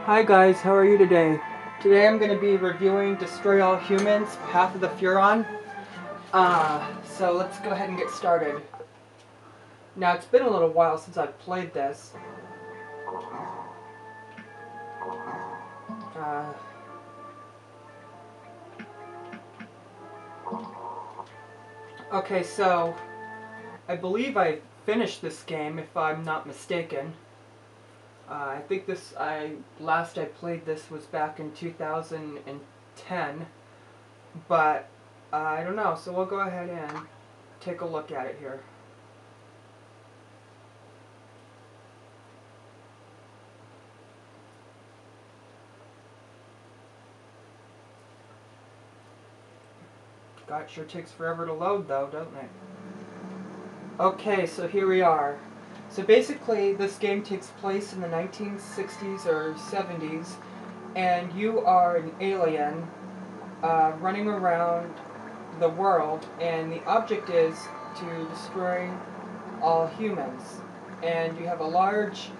Hi guys, how are you today? Today I'm going to be reviewing Destroy All Humans, Path of the Furon. So let's go ahead and get started. Now it's been a little while since I've played this. Okay, so I believe I finished this game if I'm not mistaken. I think last I played this was back in 2010, but I don't know, so we'll go ahead and take a look at it here. God, it sure takes forever to load though, doesn't it? Okay, so here we are. So basically, this game takes place in the 1960s or 70s, and you are an alien running around the world, and the object is to destroy all humans. And you have a large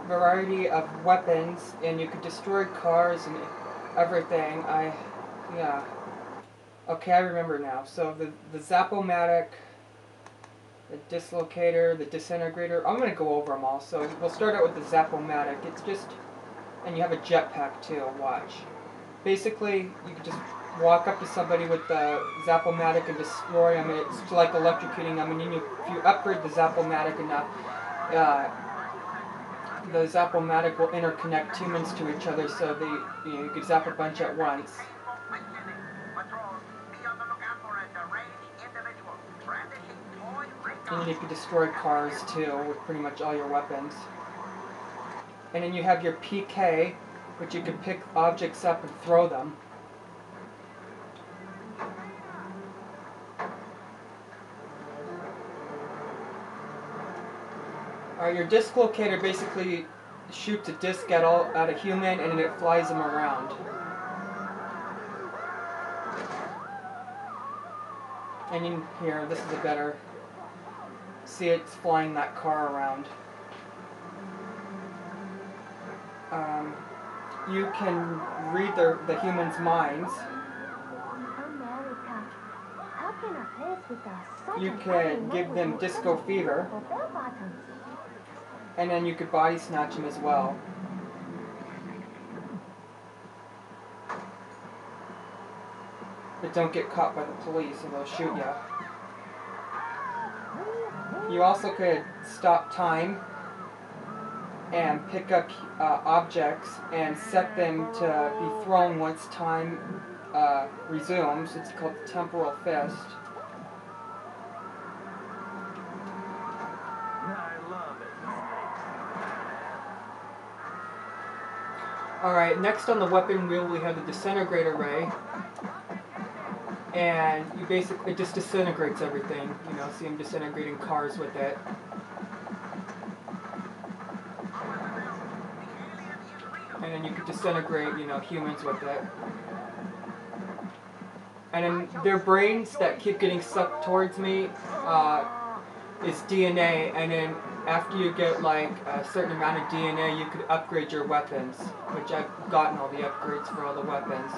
variety of weapons, and you could destroy cars and everything. Yeah. Okay, I remember now. So the Zap-O-Matic, the dislocator, the disintegrator. I'm going to go over them all. So we'll start out with the Zap-O-Matic. It's just, and you have a jetpack too, watch. Basically, you can just walk up to somebody with the Zap-O-Matic and destroy them. It's like electrocuting them. And if you upgrade the Zap-O-Matic enough, the Zap-O-Matic will interconnect humans to each other so you could zap a bunch at once. And then you can destroy cars too with pretty much all your weapons. And then you have your PK, which you can pick objects up and throw them. Your dislocator basically shoots a disc at a human and then it flies them around. And in here, this is a better. See, it's flying that car around. You can read the humans' minds. You can give them disco fever. And then you could body snatch them as well. But don't get caught by the police and they'll shoot you. You also could stop time and pick up objects and set them to be thrown once time resumes. It's called the temporal fist. Alright, next on the weapon wheel we have the disintegrator ray. And it just disintegrates everything. See them disintegrating cars with it. And then you could disintegrate, humans with it. And then their brains that keep getting sucked towards me is DNA. And then after you get like a certain amount of DNA, you could upgrade your weapons, which I've gotten all the upgrades for all the weapons.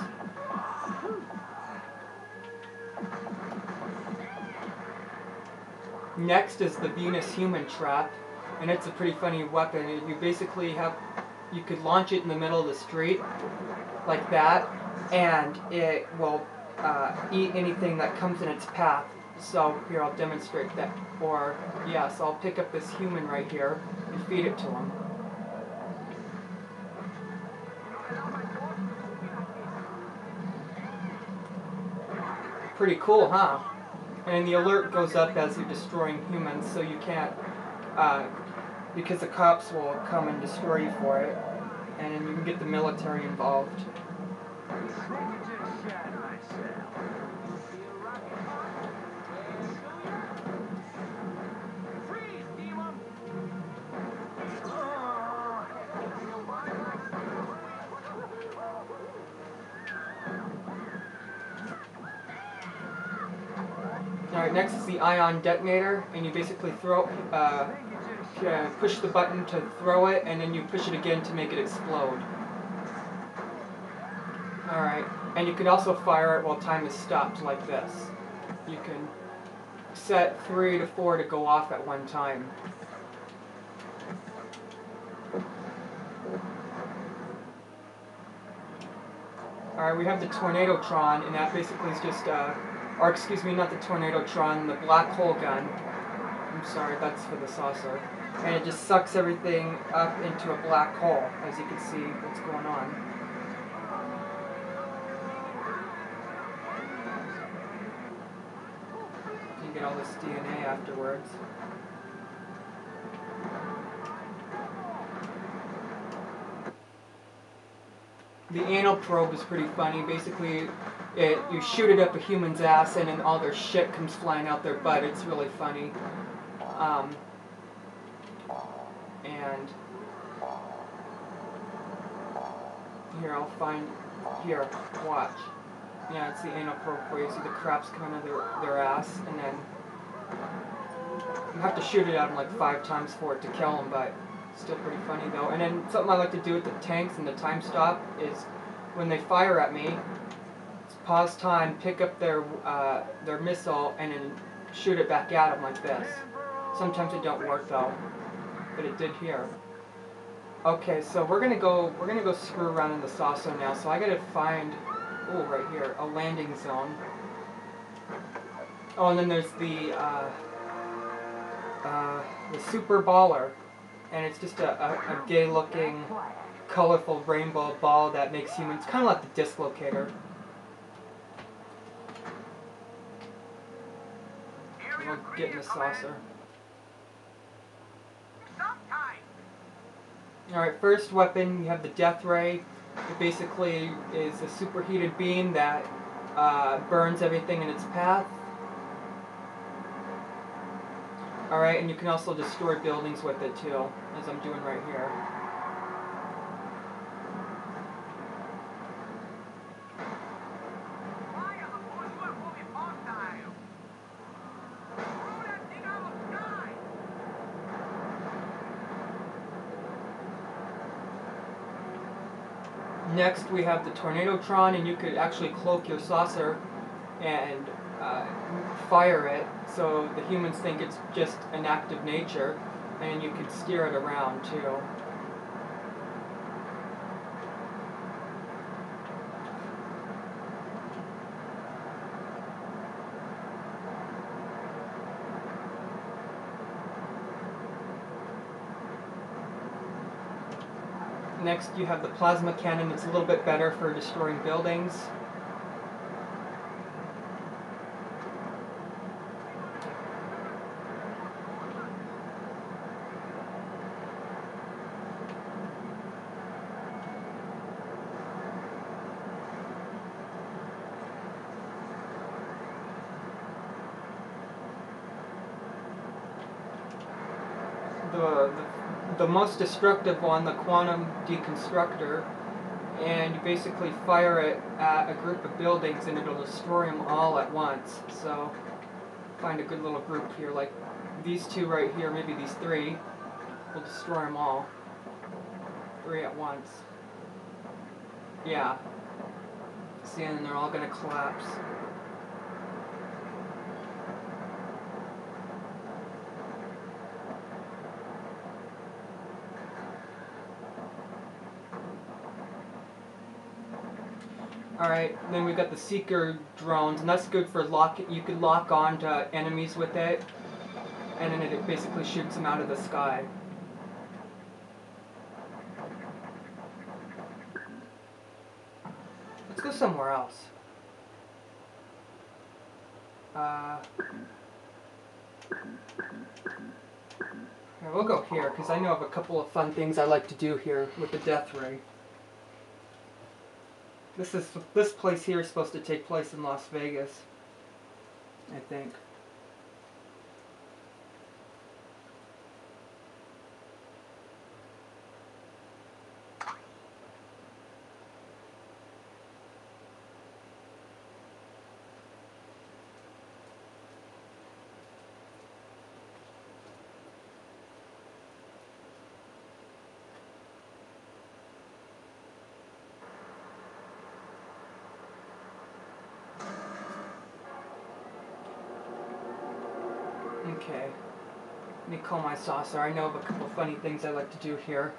Next is the Venus Human Trap, and it's a pretty funny weapon. You could launch it in the middle of the street, like that, and it will eat anything that comes in its path. So here, I'll demonstrate that. So I'll pick up this human right here and feed it to him. Pretty cool, huh? And the alert goes up as you're destroying humans, so you can't, because the cops will come and destroy you for it, and then you can get the military involved. Alright, next is the ion detonator, and you basically push the button to throw it, and then you push it again to make it explode. Alright, and you could also fire it while time is stopped like this. You can set 3 to 4 to go off at one time. Alright, we have the Tornadotron, and that basically is just, or excuse me, not the Tornadotron, the black hole gun. I'm sorry, that's for the saucer. And it just sucks everything up into a black hole, as you can see what's going on. You get all this DNA afterwards. The anal probe is pretty funny. Basically, you shoot it up a human's ass and then all their shit comes flying out their butt. It's really funny. And here, I'll find, here, watch. Yeah, it's the anal probe where you see the craps coming out of their ass, and then you have to shoot it at them like 5 times for it to kill them, but still pretty funny though. And then something I like to do with the tanks and the time stop is when they fire at me, pause time, pick up their missile, and then shoot it back at them like this. Sometimes it don't work though, but it did here. Okay, so we're gonna go screw around in the saucer now. So I gotta find, oh, right here, a landing zone. Oh, and then there's the super baller. And it's just a gay-looking, colorful rainbow ball that makes humans kind of like the dislocator. We'll get in the saucer. Alright, first weapon, you have the death ray. It basically is a superheated beam that burns everything in its path. Alright, and you can also destroy buildings with it too, as I'm doing right here. Next we have the Tornadotron, and you could actually cloak your saucer and fire it so the humans think it's just an act of nature, and you can steer it around too. Next you have the plasma cannon. It's a little bit better for destroying buildings. The most destructive one, the quantum deconstructor, and you basically fire it at a group of buildings and it'll destroy them all at once. So find a good little group here, like these two right here, maybe these 3, will destroy them all. 3 at once. Yeah. See, and they're all gonna collapse. Alright, then we've got the Seeker drones, and that's good for you could lock on to enemies with it, and then it basically shoots them out of the sky. Let's go somewhere else. Yeah, we'll go here, because I know of a couple of fun things I like to do here with the death ray. This place here is supposed to take place in Las Vegas, I think. Okay. Let me call my saucer. I know of a couple funny things I like to do here.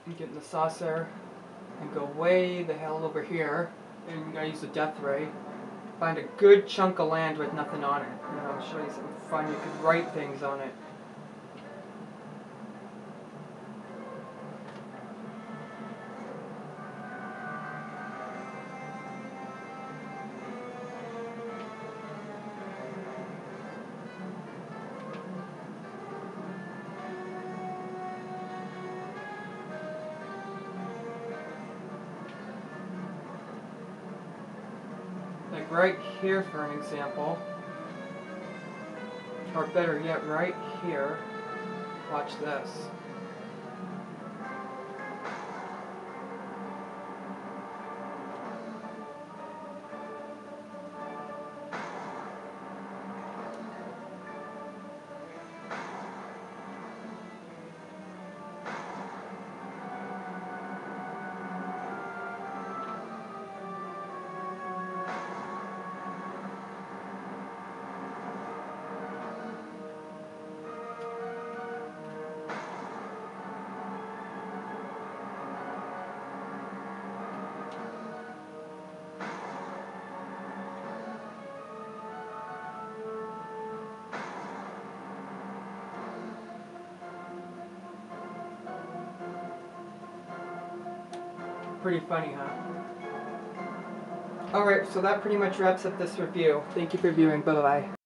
I'm getting the saucer and go way the hell over here. And I use a death ray. Find a good chunk of land with nothing on it. And I'll show you something fun. You can write things on it. Like right here, for an example. Or better yet, right here. Watch this. Pretty funny, huh? Alright, so that pretty much wraps up this review. Thank you for viewing. Bye-bye.